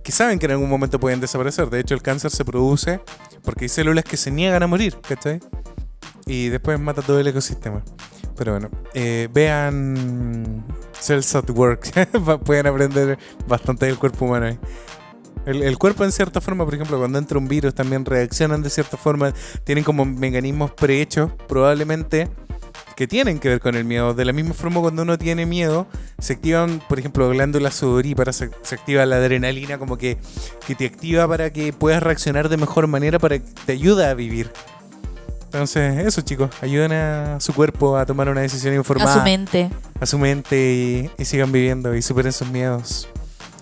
que saben que en algún momento pueden desaparecer. De hecho, el cáncer se produce porque hay células que se niegan a morir, ¿cachai? Y después mata todo el ecosistema. Pero bueno, vean Cells at Work. Pueden aprender bastante del cuerpo humano ahí. El cuerpo en cierta forma, por ejemplo, cuando entra un virus también reaccionan de cierta forma. Tienen como mecanismos prehechos, probablemente, que tienen que ver con el miedo. De la misma forma, cuando uno tiene miedo, se activan, por ejemplo, glándulas sudoríparas, se activa la adrenalina, como que te activa para que puedas reaccionar de mejor manera, para que te ayude a vivir. Entonces, eso, chicos, ayuden a su cuerpo a tomar una decisión informada. A su mente y sigan viviendo y superen sus miedos.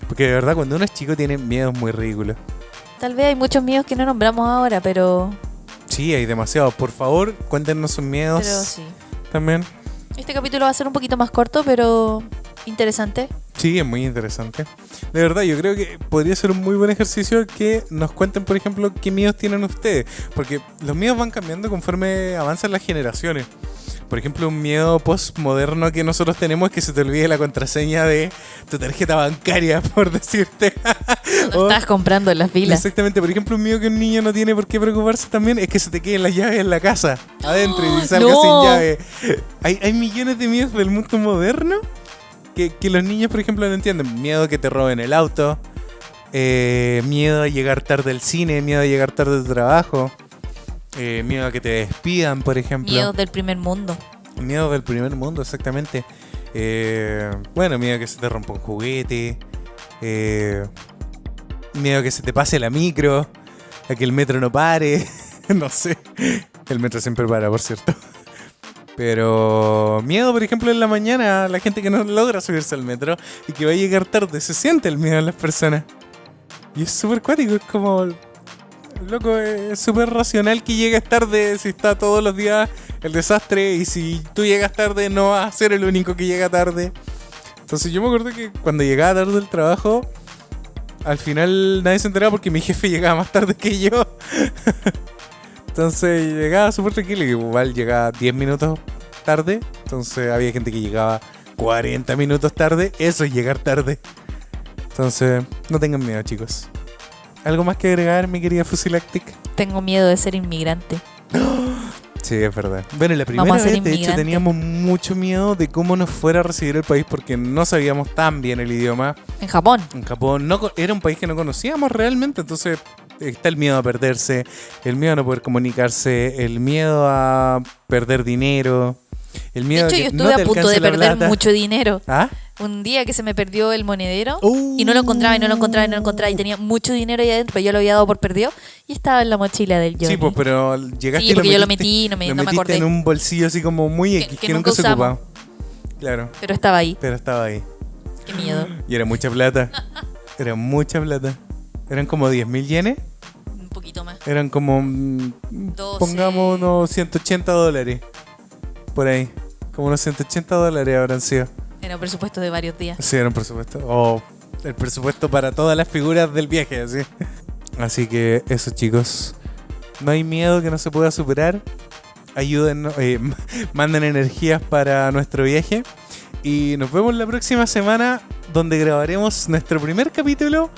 Porque de verdad, cuando uno es chico tiene miedos muy ridículos. Tal vez hay muchos miedos que no nombramos ahora, pero... Sí, hay demasiados. Por favor, cuéntenos sus miedos. Pero sí. También. Este capítulo va a ser un poquito más corto, pero interesante. Sí, es muy interesante. De verdad, yo creo que podría ser un muy buen ejercicio que nos cuenten, por ejemplo, qué miedos tienen ustedes. Porque los miedos van cambiando conforme avanzan las generaciones. Por ejemplo, un miedo postmoderno que nosotros tenemos es que se te olvide la contraseña de tu tarjeta bancaria, por decirte. Cuando estás comprando en las filas. Exactamente. Por ejemplo, un miedo que un niño no tiene por qué preocuparse también es que se te queden las llaves en la casa, adentro, y salgas sin llave. Hay millones de miedos del mundo moderno que los niños, por ejemplo, no entienden. Miedo que te roben el auto, miedo a llegar tarde al cine, miedo a llegar tarde al trabajo. Miedo a que te despidan, por ejemplo. Miedo del primer mundo. Miedo del primer mundo, exactamente. Bueno, miedo a que se te rompa un juguete. Miedo a que se te pase la micro. A que el metro no pare. No sé. El metro siempre para, por cierto. Pero miedo, por ejemplo, en la mañana, a la gente que no logra subirse al metro y que va a llegar tarde. Se siente el miedo en las personas. Y es súper cuático, es como... Loco, es súper racional que llegues tarde si está todos los días el desastre, y si tú llegas tarde no vas a ser el único que llega tarde. Entonces yo me acuerdo que cuando llegaba tarde del trabajo, al final nadie se enteraba porque mi jefe llegaba más tarde que yo. Entonces llegaba súper tranquilo, y igual llegaba 10 minutos tarde. Entonces había gente que llegaba 40 minutos tarde. Eso es llegar tarde. Entonces no tengan miedo, chicos. ¿Algo más que agregar, mi querida Fusilactic? Tengo miedo de ser inmigrante. Sí, es verdad. Bueno, la primera vez, de hecho, teníamos mucho miedo de cómo nos fuera a recibir el país porque no sabíamos tan bien el idioma. En Japón. En Japón era un país que no conocíamos realmente, entonces está el miedo a perderse, el miedo a no poder comunicarse, el miedo a perder dinero, el miedo de hecho, a que yo estuve no te a punto de alcance la perder plata. mucho dinero. ¿Ah? Un día que se me perdió el monedero y no lo encontraba y tenía mucho dinero ahí adentro, pero yo lo había dado por perdido y estaba en la mochila del Johnny. Sí, pues, pero llegaste sí, y porque lo yo metiste, no me metiste acordé. en un bolsillo así como muy X, que nunca se ocupaba. Claro. Pero estaba ahí. Qué miedo. Y era mucha plata. Era mucha plata. Eran como 10.000 yenes. Un poquito más. Eran como, 12. pongamos unos $180. Por ahí. Como unos $180 habrán sido. Era un presupuesto de varios días. Sí, era un presupuesto. O el presupuesto para todas las figuras del viaje, así. Así que eso, chicos. No hay miedo que no se pueda superar. Ayúdennos, manden energías para nuestro viaje. Y nos vemos la próxima semana, donde grabaremos nuestro primer capítulo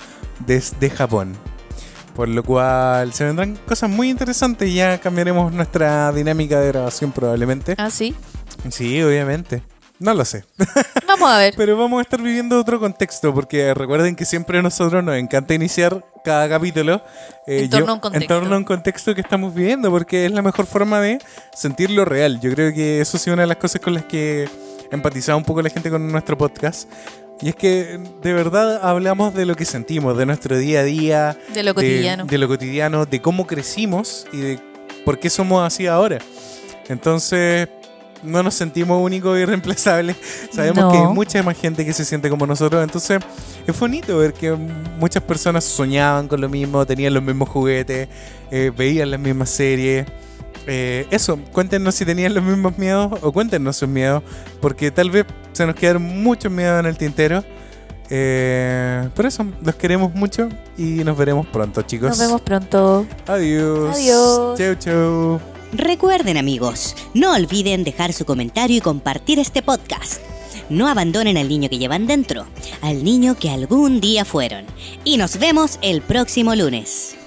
desde Japón. Por lo cual se vendrán cosas muy interesantes y ya cambiaremos nuestra dinámica de grabación probablemente. ¿Ah, sí? Sí, obviamente. No lo sé. Vamos a ver. Pero vamos a estar viviendo otro contexto, porque recuerden que siempre a nosotros nos encanta iniciar cada capítulo en torno a un contexto que estamos viviendo, porque es la mejor forma de sentirlo real. Yo creo que eso sí es una de las cosas con las que empatizaba un poco la gente con nuestro podcast. Y es que de verdad hablamos de lo que sentimos, de nuestro día a día, de lo cotidiano, de lo cotidiano, de cómo crecimos y de por qué somos así ahora. Entonces, no nos sentimos únicos y irreemplazables. Sabemos que hay mucha más gente que se siente como nosotros. Entonces, es bonito ver que muchas personas soñaban con lo mismo, tenían los mismos juguetes, veían las mismas series. Eso, cuéntenos si tenían los mismos miedos o cuéntenos sus miedos, porque tal vez se nos quedaron muchos miedos en el tintero. Por eso, los queremos mucho y nos veremos pronto, chicos. Nos vemos pronto. Adiós. Adiós. Chau, chau. Recuerden, amigos, no olviden dejar su comentario y compartir este podcast. No abandonen al niño que llevan dentro, al niño que algún día fueron. Y nos vemos el próximo lunes.